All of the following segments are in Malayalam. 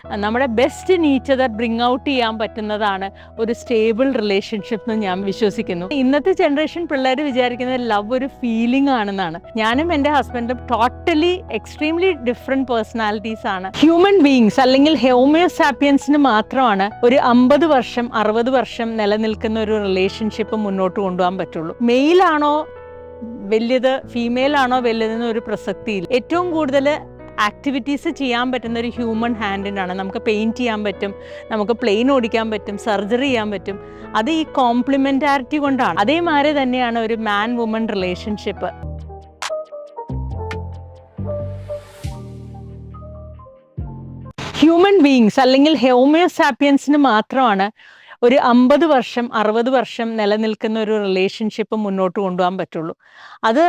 നമ്മുടെ best in each other bring out ചെയ്യാൻ പറ്റുന്നതാണ് ഒരു സ്റ്റേബിൾ റിലേഷൻഷിപ്പ് എന്ന് ഞാൻ വിശ്വസിക്കുന്നു. ഇന്നത്തെ ജനറേഷൻ പിള്ളേർ വിചാരിക്കുന്നത് ലവ് ഒരു ഫീലിംഗ് ആണെന്നാണ്. ഞാനും എൻ്റെ ഹസ്ബൻഡും ടോട്ടലി എക്സ്ട്രീംലി ഡിഫറെന്റ് പേഴ്സണാലിറ്റീസ് ആണ്. ഹ്യൂമൻ ബീയിങ്സ് അല്ലെങ്കിൽ ഹോമിയോസാപ്പിയൻസിന് മാത്രമാണ് ഒരു 50 വർഷം 60 വർഷം നിലനിൽക്കുന്ന ഒരു റിലേഷൻഷിപ്പ് മുന്നോട്ട് കൊണ്ടുപോകാൻ പറ്റുള്ളൂ. മെയിലാണോ വലിയത് ഫീമെയിൽ ആണോ വലുതെന്ന് ഒരു പ്രസക്തിയില്ല. ഏറ്റവും കൂടുതൽ ആക്ടിവിറ്റീസ് ചെയ്യാൻ പറ്റുന്ന ഒരു ഹ്യൂമൻ ഹാൻഡിനാണ്. നമുക്ക് പെയിൻറ്റ് ചെയ്യാൻ പറ്റും, നമുക്ക് പ്ലെയിൻ ഓടിക്കാൻ പറ്റും, സർജറി ചെയ്യാൻ പറ്റും. അത് ഈ കോംപ്ലിമെൻറ്റാരിറ്റി കൊണ്ടാണ്. അതേമാതിരി തന്നെയാണ് ഒരു മാൻ വുമൺ റിലേഷൻഷിപ്പ്. ഹ്യൂമൻ ബീയിങ്സ് അല്ലെങ്കിൽ ഹോമിയോസാപ്പിയൻസിന് മാത്രമാണ് ഒരു 50 വർഷം 60 വർഷം നിലനിൽക്കുന്ന ഒരു റിലേഷൻഷിപ്പ് മുന്നോട്ട് കൊണ്ടുപോകാൻ പറ്റുള്ളൂ. അത്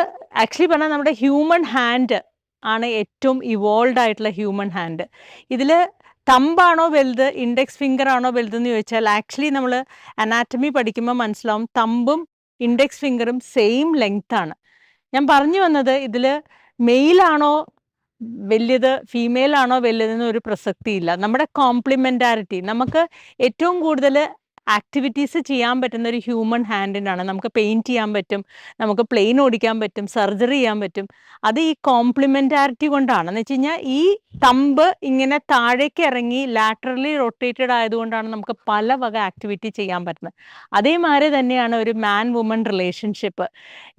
ആക്ച്വലി പറഞ്ഞാൽ നമ്മുടെ ഹ്യൂമൻ ഹാൻഡ് ആണ് ഏറ്റവും ഇവോൾവ് ആയിട്ടുള്ള ഹ്യൂമൻ ഹാൻഡ്. ഇതിൽ തമ്പാണോ വലുത് ഇൻഡെക്സ് ഫിംഗർ ആണോ വലുതെന്ന് ചോദിച്ചാൽ ആക്ച്വലി നമ്മൾ അനാറ്റമി പഠിക്കുമ്പോൾ മനസ്സിലാവും തമ്പും ഇൻഡെക്സ് ഫിംഗറും സെയിം ലെങ്ത് ആണ്. ഞാൻ പറഞ്ഞു വന്നത് ഇതിൽ മെയിലാണോ വലിയത് ഫീമെയിൽ ആണോ വലുതെന്ന് ഒരു പ്രസക്തിയില്ല. നമ്മുടെ കോംപ്ലിമെൻറ്റാരിറ്റി, നമുക്ക് ഏറ്റവും കൂടുതൽ ആക്ടിവിറ്റീസ് ചെയ്യാൻ പറ്റുന്ന ഒരു ഹ്യൂമൻ ഹാൻഡിനാണ്. നമുക്ക് പെയിൻറ്റ് ചെയ്യാൻ പറ്റും, നമുക്ക് പ്ലെയിൻ ഓടിക്കാൻ പറ്റും, സർജറി ചെയ്യാൻ പറ്റും. അത് ഈ കോംപ്ലിമെൻറ്റാരിറ്റി കൊണ്ടാണ്. എന്ന് വെച്ച് കഴിഞ്ഞാൽ ഈ തമ്പ് ഇങ്ങനെ താഴേക്ക് ഇറങ്ങി ലാറ്ററലി റൊട്ടേറ്റഡ് ആയതുകൊണ്ടാണ് നമുക്ക് പല വക ആക്ടിവിറ്റി ചെയ്യാൻ പറ്റുന്നത്. അതേമാതിരി തന്നെയാണ് ഒരു മാൻ വുമൺ റിലേഷൻഷിപ്പ്.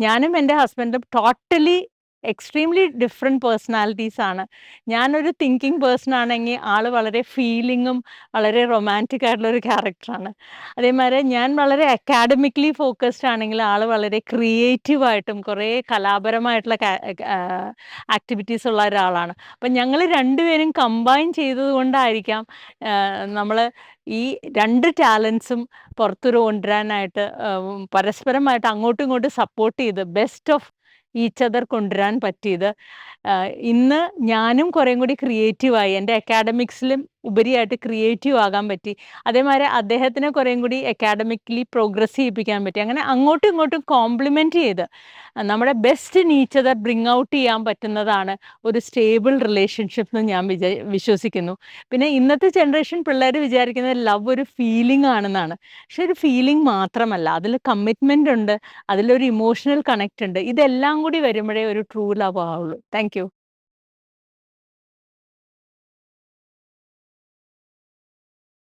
ഞാനും എൻ്റെ ഹസ്ബൻഡും ടോട്ടലി എക്സ്ട്രീംലി ഡിഫറെൻറ്റ് പേഴ്സണാലിറ്റീസ് ആണ്. ഞാനൊരു തിങ്കിങ് പേഴ്സൺ ആണെങ്കിൽ ആൾ വളരെ ഫീലിങ്ങും വളരെ റൊമാൻറ്റിക് ആയിട്ടുള്ളൊരു ക്യാരക്ടറാണ്. അതേമാതിരി ഞാൻ വളരെ അക്കാഡമിക്കലി ഫോക്കസ്ഡ് ആണെങ്കിൽ ആൾ വളരെ ക്രിയേറ്റീവായിട്ടും കുറേ കലാപരമായിട്ടുള്ള ആക്ടിവിറ്റീസ് ഉള്ള ഒരാളാണ്. അപ്പം ഞങ്ങൾ രണ്ടുപേരും കമ്പൈൻ ചെയ്തത് കൊണ്ടായിരിക്കാം നമ്മൾ ഈ രണ്ട് ടാലൻസും പുറത്തൊരു കൊണ്ടുവരാനായിട്ട് പരസ്പരമായിട്ട് അങ്ങോട്ടും ഇങ്ങോട്ടും സപ്പോർട്ട് ചെയ്ത് ബെസ്റ്റ് ഓഫ് ഈച്ച് അതർ കൊണ്ടുവരാൻ പറ്റിയത്. ഇന്ന് ഞാനും കുറേം കൂടി ക്രിയേറ്റീവായി, എൻ്റെ അക്കാഡമിക്സിലും ഉപരിയായിട്ട് ക്രിയേറ്റീവ് ആകാൻ പറ്റി. അതേമാതിരി അദ്ദേഹത്തിനെ കുറേം കൂടി അക്കാഡമിക്കലി പ്രോഗ്രസ് ചെയ്യിപ്പിക്കാൻ പറ്റി. അങ്ങനെ അങ്ങോട്ടും ഇങ്ങോട്ടും കോംപ്ലിമെൻറ്റ് ചെയ്ത് നമ്മുടെ best in each other bring out ചെയ്യാൻ പറ്റുന്നതാണ് ഒരു സ്റ്റേബിൾ റിലേഷൻഷിപ്പ് എന്ന് ഞാൻ വിശ്വസിക്കുന്നു. പിന്നെ ഇന്നത്തെ ജനറേഷൻ പിള്ളേർ വിചാരിക്കുന്നത് ലവ് ഒരു ഫീലിംഗ് ആണെന്നാണ്. പക്ഷെ ഒരു ഫീലിംഗ് മാത്രമല്ല, അതിൽ കമ്മിറ്റ്മെൻ്റ് ഉണ്ട്, അതിലൊരു ഇമോഷണൽ കണക്റ്റ് ഉണ്ട്. ഇതെല്ലാം കൂടി വരുമ്പോഴേ ഒരു ട്രൂ ലവ് ആവുള്ളൂ. Thank you.